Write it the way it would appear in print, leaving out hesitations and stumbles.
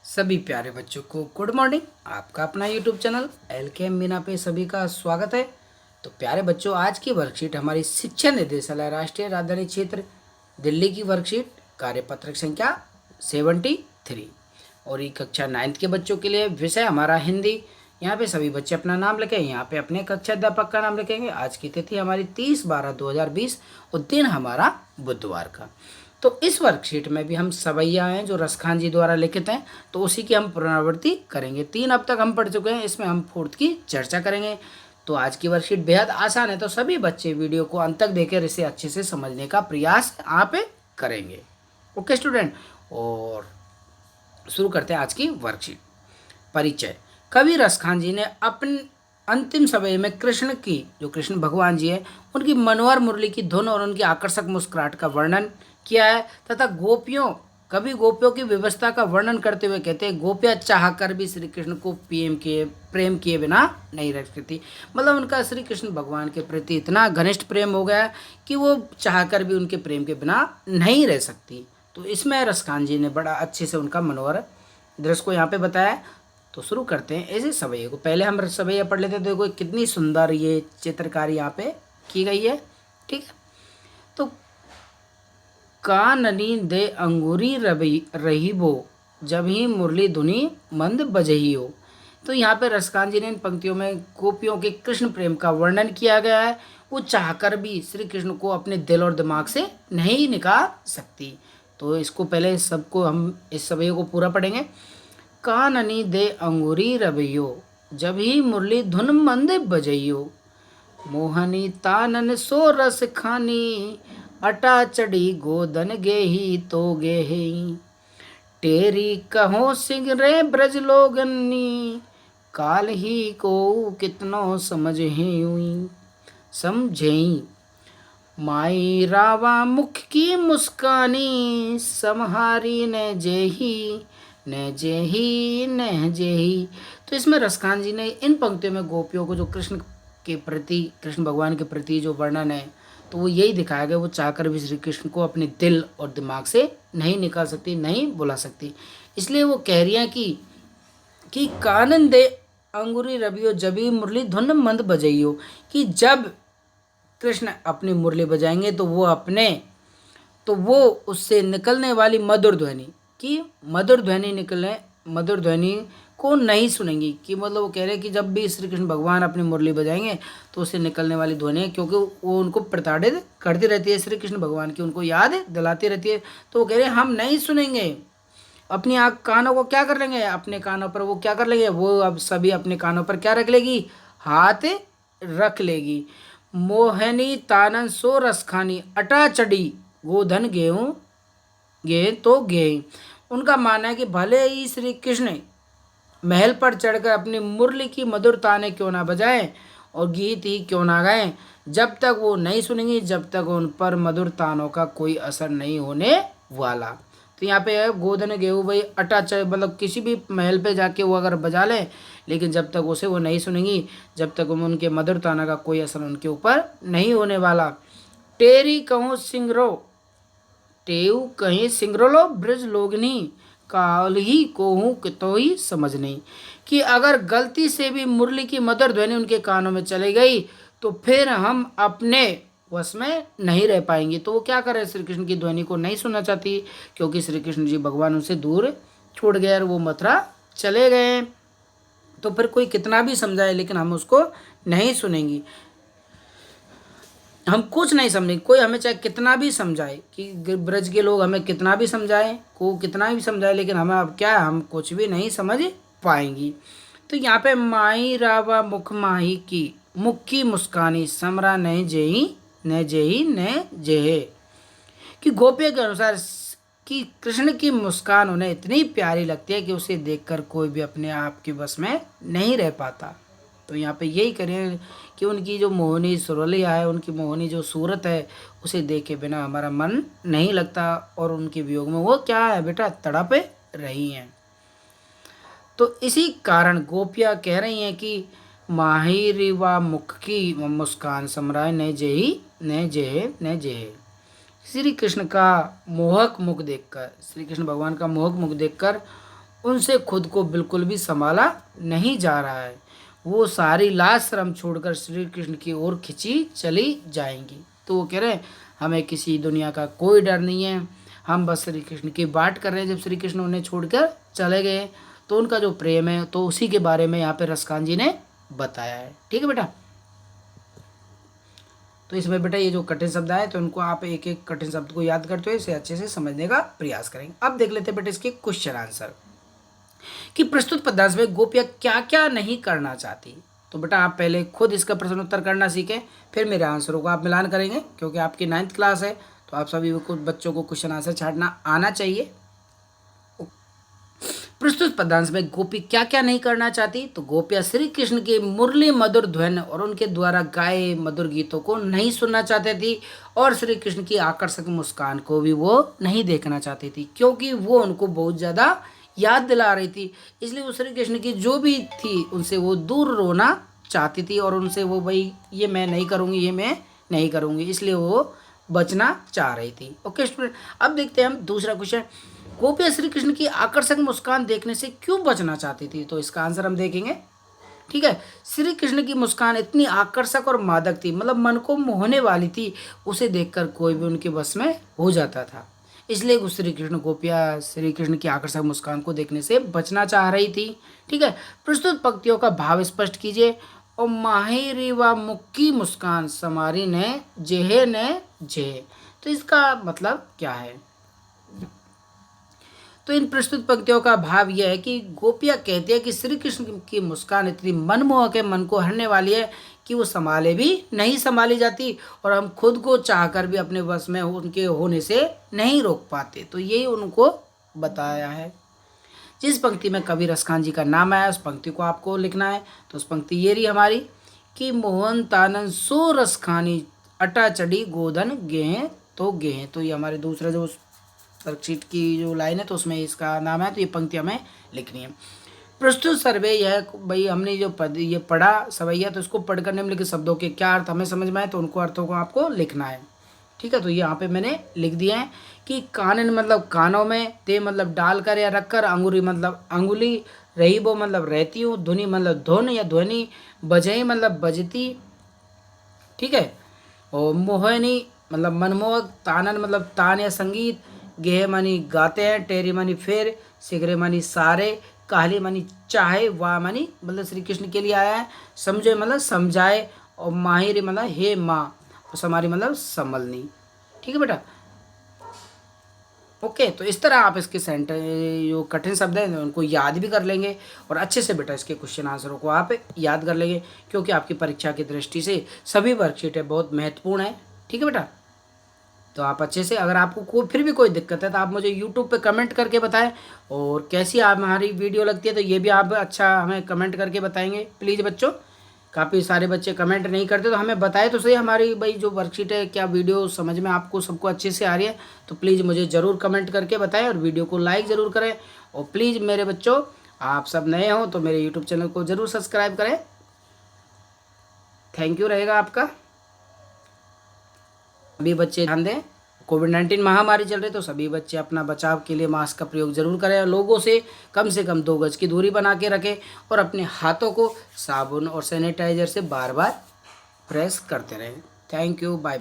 सभी प्यारे बच्चों को गुड मॉर्निंग। आपका अपना यूट्यूब चैनल LKM मीना पे सभी का स्वागत है। तो प्यारे बच्चों, आज की वर्कशीट हमारी शिक्षा निदेशालय राष्ट्रीय राजधानी क्षेत्र दिल्ली की वर्कशीट कार्यपत्रक संख्या 73 और ये कक्षा 9th के बच्चों के लिए विषय हमारा हिंदी। यहाँ पे सभी बच्चे अपना नाम लिखें। यहाँ पे अपने कक्षा अध्यापक का नाम लिखेंगे। आज की तिथि हमारी 30/12/2020 और दिन हमारा बुधवार का। तो इस वर्कशीट में भी हम सवैया हैं जो रसखान जी द्वारा लिखित हैं, तो उसी की हम पुनरावृत्ति करेंगे। 3 अब तक हम पढ़ चुके हैं, इसमें हम 4th की चर्चा करेंगे। तो आज की वर्कशीट बेहद आसान है, तो सभी बच्चे वीडियो को अंत तक देखकर इसे अच्छे से समझने का प्रयास आप करेंगे। ओके स्टूडेंट, और शुरू करते हैं आज की वर्कशीट। परिचय। कवि रसखान जी ने अपने अंतिम समय में कृष्ण की, जो कृष्ण भगवान जी है, उनकी मनोहर मुरली की धुन और उनकी आकर्षक मुस्कुराहट का वर्णन किया है तथा गोपियों की व्यवस्था का वर्णन करते हुए कहते हैं, गोपियाँ चाह कर भी श्री कृष्ण को प्रेम किए बिना नहीं रह सकती। मतलब उनका श्री कृष्ण भगवान के प्रति इतना घनिष्ठ प्रेम हो गया कि वो चाह कर भी उनके प्रेम के बिना नहीं रह सकती। तो इसमें रसखान जी ने बड़ा अच्छे से उनका मनोहर दृश्य को यहाँ पे बताया। तो शुरू करते हैं ऐसे सवैया को। पहले हम सवैया पढ़ लेते हैं। देखो कितनी सुंदर ये चित्रकारी यहाँ पे की गई है। ठीक है, तो काननी दे अंगूरी रहीबो जब ही मुरली धुनी मंद बजही हो। तो यहाँ पे रसखान जी ने इन पंक्तियों में गोपियों के कृष्ण प्रेम का वर्णन किया गया है। वो चाहकर भी श्री कृष्ण को अपने दिल और दिमाग से नहीं निकाल सकती। तो इसको पहले सबको हम इस सवैया को पूरा पढ़ेंगे। काननी दे अंगूरी रवैयो जब ही मुरली धुन मंद बजैयो, मोहनी तानन सो रस खानी, अटा चढ़ी गोदन गेही तो गेही, टेरी कहो सिंह रे ब्रज लोगनी, काल ही को कितनो समझेई, माई रावा मुख की मुस्कानी, समहारी ने जेही न जेही। तो इसमें रसखान जी ने इन पंक्तियों में गोपियों को जो कृष्ण भगवान के प्रति जो वर्णन है, तो वो यही दिखाया गया। वो चाहकर भी श्री कृष्ण को अपने दिल और दिमाग से नहीं निकाल सकती, नहीं बुला सकती। इसलिए वो कह रही हैं कि कानन दे अंगूरी रबियो जबी मुरली धुन मंद बजइयो, कि जब कृष्ण अपनी मुरली बजाएंगे तो वो उससे निकलने वाली मधुर ध्वनि को नहीं सुनेंगी। कि मतलब वो कह रहे हैं कि जब भी श्री कृष्ण भगवान अपनी मुरली बजाएंगे तो उससे निकलने वाली ध्वनि, क्योंकि वो उनको प्रताड़ित करती रहती है, श्री कृष्ण भगवान की उनको याद दिलाती रहती है, तो वो कह रहे हैं हम नहीं सुनेंगे। अपनी कानों को क्या कर लेंगे, अपने कानों पर वो क्या कर लेंगे, वो अब सभी अपने कानों पर क्या रख लेगी, हाथ रख लेगी। मोहनी तानन सो रसखानी, अटा चढ़ी गोधन गेहूँ गे तो गे। उनका मानना है कि भले ही श्री कृष्ण महल पर चढ़कर अपनी मुरली की मधुर ताने क्यों ना बजाएं और गीत ही क्यों ना गाएं, जब तक वो नहीं सुनेंगी, जब तक उन पर मधुर तानों का कोई असर नहीं होने वाला। तो यहाँ पे है गोधन गेहूँ, भाई अटा चढ़, मतलब किसी भी महल पे जाके वो अगर बजा लें, लेकिन जब तक उसे वो नहीं सुनेंगी, जब तक उनके मधुर ताना का कोई असर उनके ऊपर नहीं होने वाला। टेरी कहूँ सिंगरो, टेऊ कहीं सिंगरलो ब्रज लोगनी, काल ही को हूँ तो ही समझ नहीं। कि अगर गलती से भी मुरली की मधुर ध्वनि उनके कानों में चली गई तो फिर हम अपने वश में नहीं रह पाएंगे। तो वो क्या कर रहे हैं, श्री कृष्ण की ध्वनि को नहीं सुनना चाहती, क्योंकि श्री कृष्ण जी भगवान उनसे दूर छोड़ गए और वो मथुरा चले गए। तो फिर कोई कितना भी समझाए लेकिन हम उसको नहीं सुनेंगी, हम कुछ नहीं समझेंगे। कोई हमें चाहे कितना भी समझाए, कि ब्रज के लोग हमें कितना भी समझाए, कितना भी समझाए, लेकिन हमें अब क्या है, हम कुछ भी नहीं समझ पाएंगी। तो यहाँ पे माई रावा मुख माही की, मुख की मुस्कानी, समरा न जेहे। कि गोपियों के अनुसार कि कृष्ण की मुस्कान उन्हें इतनी प्यारी लगती है कि उसे देखकर कोई भी अपने आप के बस में नहीं रह पाता। तो यहाँ पे यही करें कि उनकी जो मोहनी सुरलिया है, उनकी मोहनी जो सूरत है, उसे देखे बिना हमारा मन नहीं लगता, और उनके वियोग में वो क्या है बेटा, तड़प रही हैं। तो इसी कारण गोपियाँ कह रही हैं कि माहिरी व मुख की मुस्कान समराय न जेहे। श्री कृष्ण का मोहक मुख देखकर, श्री कृष्ण भगवान का मोहक मुख देखकर उनसे खुद को बिल्कुल भी संभाला नहीं जा रहा है। वो सारी लाज शर्म छोड़कर श्री कृष्ण की ओर खिंची चली जाएंगी। तो वो कह रहे हैं हमें किसी दुनिया का कोई डर नहीं है, हम बस श्री कृष्ण की बात कर रहे हैं। जब श्री कृष्ण उन्हें छोड़कर चले गए तो उनका जो प्रेम है तो उसी के बारे में यहाँ पे रसखान जी ने बताया है। ठीक है बेटा। तो इसमें बेटा ये जो कठिन शब्द आए तो उनको आप एक एक कठिन शब्द को याद करते हुए इसे अच्छे से समझने का प्रयास करेंगे। अब देख लेते हैं बेटा इसके क्वेश्चन आंसर कि प्रस्तुत पदार्थ में गोपियाँ क्या क्या नहीं करना चाहती। तो बेटा आप पहले खुद इसका प्रश्न उत्तर करना सीखें, फिर मेरे आंसरों को आप मिलान करेंगे, क्योंकि आपकी 9th क्लास है तो आप सभी को बच्चों को क्वेश्चन आंसर छाटना आना चाहिए। प्रस्तुत पदांश में गोपी क्या क्या नहीं करना चाहती। तो गोपियाँ श्री कृष्ण के मुरली मधुर ध्वनि और उनके द्वारा गाए मधुर गीतों को नहीं सुनना चाहती थी, और श्री कृष्ण की आकर्षक मुस्कान को भी वो नहीं देखना चाहती थी, क्योंकि वो उनको बहुत ज़्यादा याद दिला रही थी। इसलिए वो श्री कृष्ण की जो भी थी उनसे वो दूर रोना चाहती थी, और उनसे वो भाई ये मैं नहीं करूँगी, ये मैं नहीं करूँगी, इसलिए वो बचना चाह रही थी। ओके स्टूडेंट, अब देखते हैं हम दूसरा क्वेश्चन। गोपियाँ श्री कृष्ण की आकर्षक मुस्कान देखने से क्यों बचना चाहती थी। तो इसका आंसर हम देखेंगे। ठीक है, श्री कृष्ण की मुस्कान इतनी आकर्षक और मादक थी, मतलब मन को मोहने वाली थी, उसे देखकर कोई भी उनके बस में हो जाता था। इसलिए श्री कृष्ण गोपियाँ श्री कृष्ण की आकर्षक मुस्कान को देखने से बचना चाह रही थी। ठीक है, प्रस्तुत पंक्तियों का भाव स्पष्ट कीजिए। और माहिरी व मुक्की मुस्कान समारी ने जेहे ने जेहे, तो इसका मतलब क्या है। तो इन प्रस्तुत पंक्तियों का भाव यह है कि गोपियाँ कहती है कि श्री कृष्ण की मुस्कान इतनी मनमोहक है, मन को हरने वाली है कि वो संभाले भी नहीं संभाली जाती, और हम खुद को चाहकर भी अपने वश में उनके होने से नहीं रोक पाते। तो यही उनको बताया है। जिस पंक्ति में कवि रसखान जी का नाम आया उस पंक्ति को आपको लिखना है। तो उस पंक्ति ये रही हमारी कि मोहन तानन सो रसखानी अटा चढ़ी गोधन गेहें तो गेहें। तो ये हमारे दूसरा जो वर्कशीट की जो लाइन है तो उसमें इसका नाम है, तो ये पंक्ति हमें लिखनी है। प्रस्तुत सर्वे यह भाई हमने जो पद ये पढ़ा सवैया, तो इसको पढ़कर निम्नलिखित शब्दों के क्या अर्थ हमें समझ में आए तो उनको अर्थों को आपको लिखना है। ठीक है, तो यहाँ पे मैंने लिख दिया है कि कानन मतलब कानों में, ते मतलब डालकर या रखकर, अंगुरी मतलब अंगुली, रही वो मतलब रहती हूँ, धुनी मतलब धुन या ध्वनि, बजई मतलब बजती। ठीक है, और मोहनी मतलब मनमोहक, तानन मतलब तान या संगीत, गेह मानी गाते हैं, टेरी मानी फिर, सिगरे मानी सारे, काहली मानी चाहे, वाह मानी मतलब श्री कृष्ण के लिए आया है, समझे मतलब समझाए, और माहिर मतलब हे माँ, और समारी मतलब संभलनी। ठीक है बेटा। ओके, तो इस तरह आप इसके सेंटर जो कठिन शब्द हैं उनको याद भी कर लेंगे, और अच्छे से बेटा इसके क्वेश्चन आंसरों को आप याद कर लेंगे, क्योंकि आपकी परीक्षा की दृष्टि से सभी वर्कशीटें बहुत महत्वपूर्ण है। ठीक है बेटा, तो आप अच्छे से, अगर आपको फिर भी कोई दिक्कत है तो आप मुझे यूट्यूब पे कमेंट करके बताएं, और कैसी आप हमारी वीडियो लगती है तो ये भी आप अच्छा हमें कमेंट करके बताएंगे प्लीज़ बच्चों। काफ़ी सारे बच्चे कमेंट नहीं करते, तो हमें बताएं तो सही हमारी भाई जो वर्कशीट है क्या वीडियो समझ में आपको सबको अच्छे से आ रही है। तो प्लीज़ मुझे ज़रूर कमेंट करके बताएं, और वीडियो को लाइक ज़रूर करें, और प्लीज़ मेरे बच्चों आप सब नए हो तो मेरे यूट्यूब चैनल को ज़रूर सब्सक्राइब करें। थैंक यू रहेगा आपका। सभी बच्चे ध्यान दें, कोविड-19 महामारी चल रही है तो सभी बच्चे अपना बचाव के लिए मास्क का प्रयोग जरूर करें, और लोगों से कम 2 गज की दूरी बना के रखें, और अपने हाथों को साबुन और सैनिटाइजर से बार बार प्रेस करते रहें। Thank you, bye.